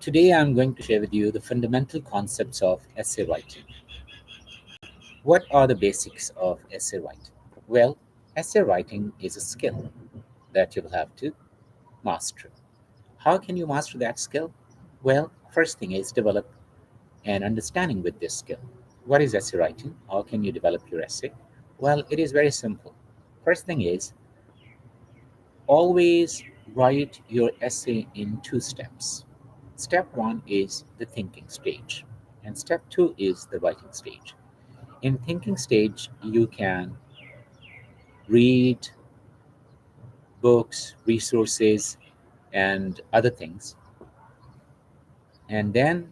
Today, I'm going to share with you the fundamental concepts of essay writing. What are the basics of essay writing? Well, essay writing is a skill that you will have to master. How can you master that skill? Well, first thing is develop an understanding with this skill. What is essay writing? How can you develop your essay? Well, it is very simple. First thing is always write your essay in two steps. Step one is the thinking stage, and step two is the writing stage. In thinking stage, you can read books, resources, and other things, and then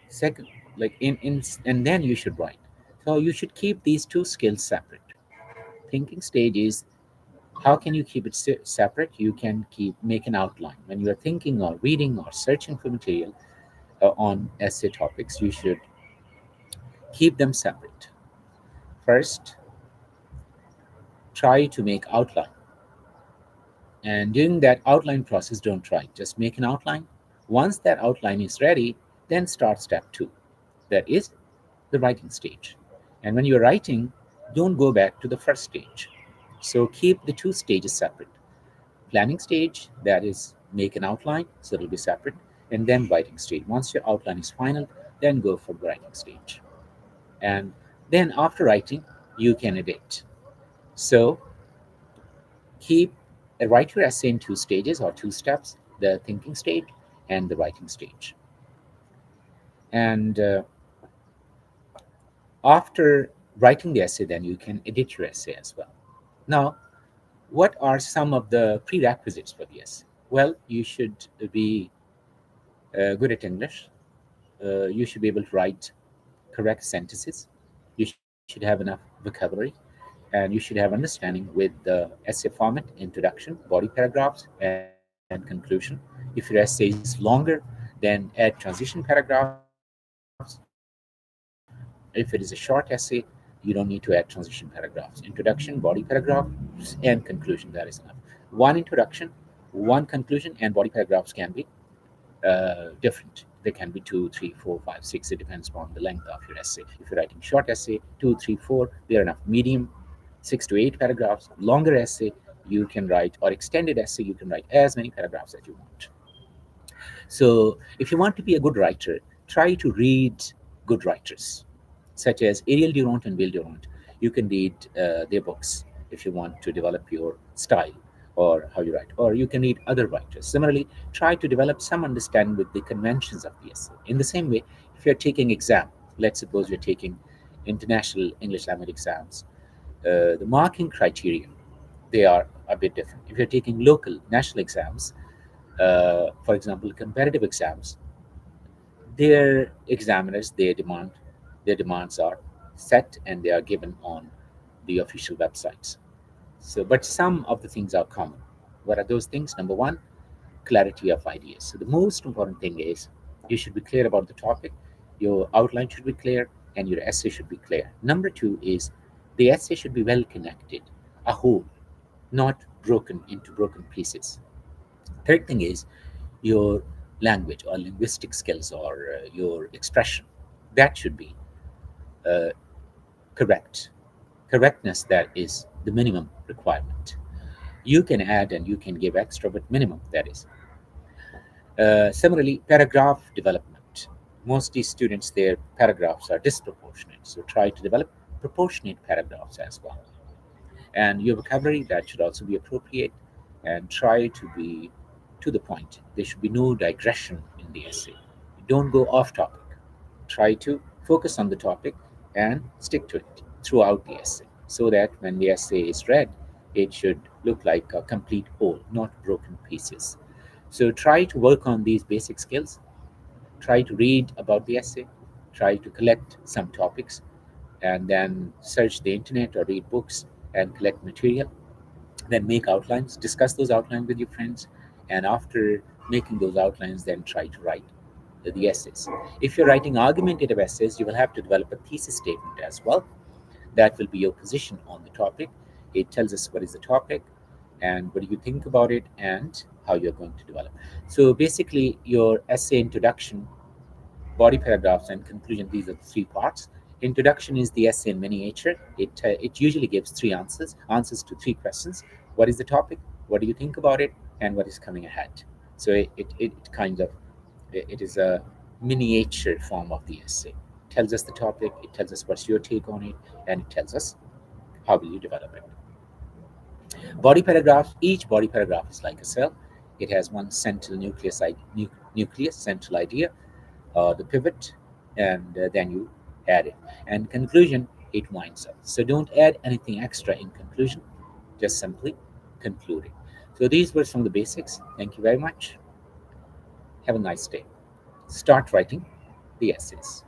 second, like in and then you should write. So you should keep these two skills separate. Thinking stage is how can you keep it separate? You can keep make an outline when you are thinking or reading or searching for material on essay topics. You should keep them separate. First, try to make outline. And during that outline process, don't write. Just make an outline. Once that outline is ready, then start step two. That is the writing stage. And when you're writing, don't go back to the first stage. So keep the two stages separate. Planning stage, that is make an outline, so it'll be separate. And then writing stage. Once your outline is final, then go for the writing stage. And then after writing, you can edit. So keep write your essay in two stages or two steps: the thinking stage and the writing stage. And after writing the essay, then you can edit your essay as well. Now, what are some of the prerequisites for the essay? Well, you should be good at English. You should be able to write correct sentences. You should have enough vocabulary, and you should have understanding with the essay format: introduction, body paragraphs, and conclusion. If your essay is longer, then add transition paragraphs. If it is a short essay, you don't need to add transition paragraphs. Introduction, body paragraph, and conclusion. That is enough. One introduction, one conclusion, and body paragraphs can be different. They can be two, three, four, five, six. It depends on the length of your essay. If you're writing short essay, two, three, four, they are enough. Medium, 6 to 8 paragraphs. Longer essay, you can write, or extended essay, you can write as many paragraphs as you want. So, if you want to be a good writer, try to read good writers, such as Ariel Durant and Will Durant. You can read their books if you want to develop your style or how you write, or you can read other writers. Similarly, try to develop some understanding with the conventions of the essay. In the same way, if you're taking exam, let's suppose you're taking international English language exams, the marking criteria, they are a bit different. If you're taking local national exams, for example, comparative exams, their examiners, their demands are set and they are given on the official websites. So, but some of the things are common. What are those things? Number one, clarity of ideas. So the most important thing is you should be clear about the topic, your outline should be clear, and your essay should be clear. Number two is the essay should be well connected, a whole, not broken into broken pieces. Third thing is your language or linguistic skills or your expression. That should be uh, correct. Correctness, that is the minimum requirement. You can add and you can give extra, but minimum, that is. Similarly, paragraph development. Mostly students, their paragraphs are disproportionate. So try to develop proportionate paragraphs as well. And your vocabulary, that should also be appropriate, and try to be to the point. There should be no digression in the essay. Don't go off topic. Try to focus on the topic and stick to it throughout the essay so that when the essay is read, it should look like a complete whole, not broken pieces. So try to work on these basic skills. Try to read about the essay. Try to collect some topics and then search the internet or read books and collect material. Then make outlines, discuss those outlines with your friends, and after making those outlines, then try to write the essays. If you're writing argumentative essays, you will have to develop a thesis statement as well. That will be your position on the topic. It tells us what is the topic and what do you think about it, and how you're going to develop. So basically, your essay introduction, body paragraphs, and conclusion, these are the three parts. Introduction is the essay in miniature. It usually gives three answers to three questions. What is the topic? What do you think about it? And what is coming ahead? So it kind of, it is a miniature form of the essay. It tells us the topic, it tells us what's your take on it, and it tells us how will you develop it. Body paragraphs, each body paragraph is like a cell. It has one central nucleus, central idea, the pivot, and then you add it. And conclusion, it winds up. So don't add anything extra in conclusion, just simply conclude it. So these were some of the basics. Thank you very much. Have a nice day. Start writing the essays.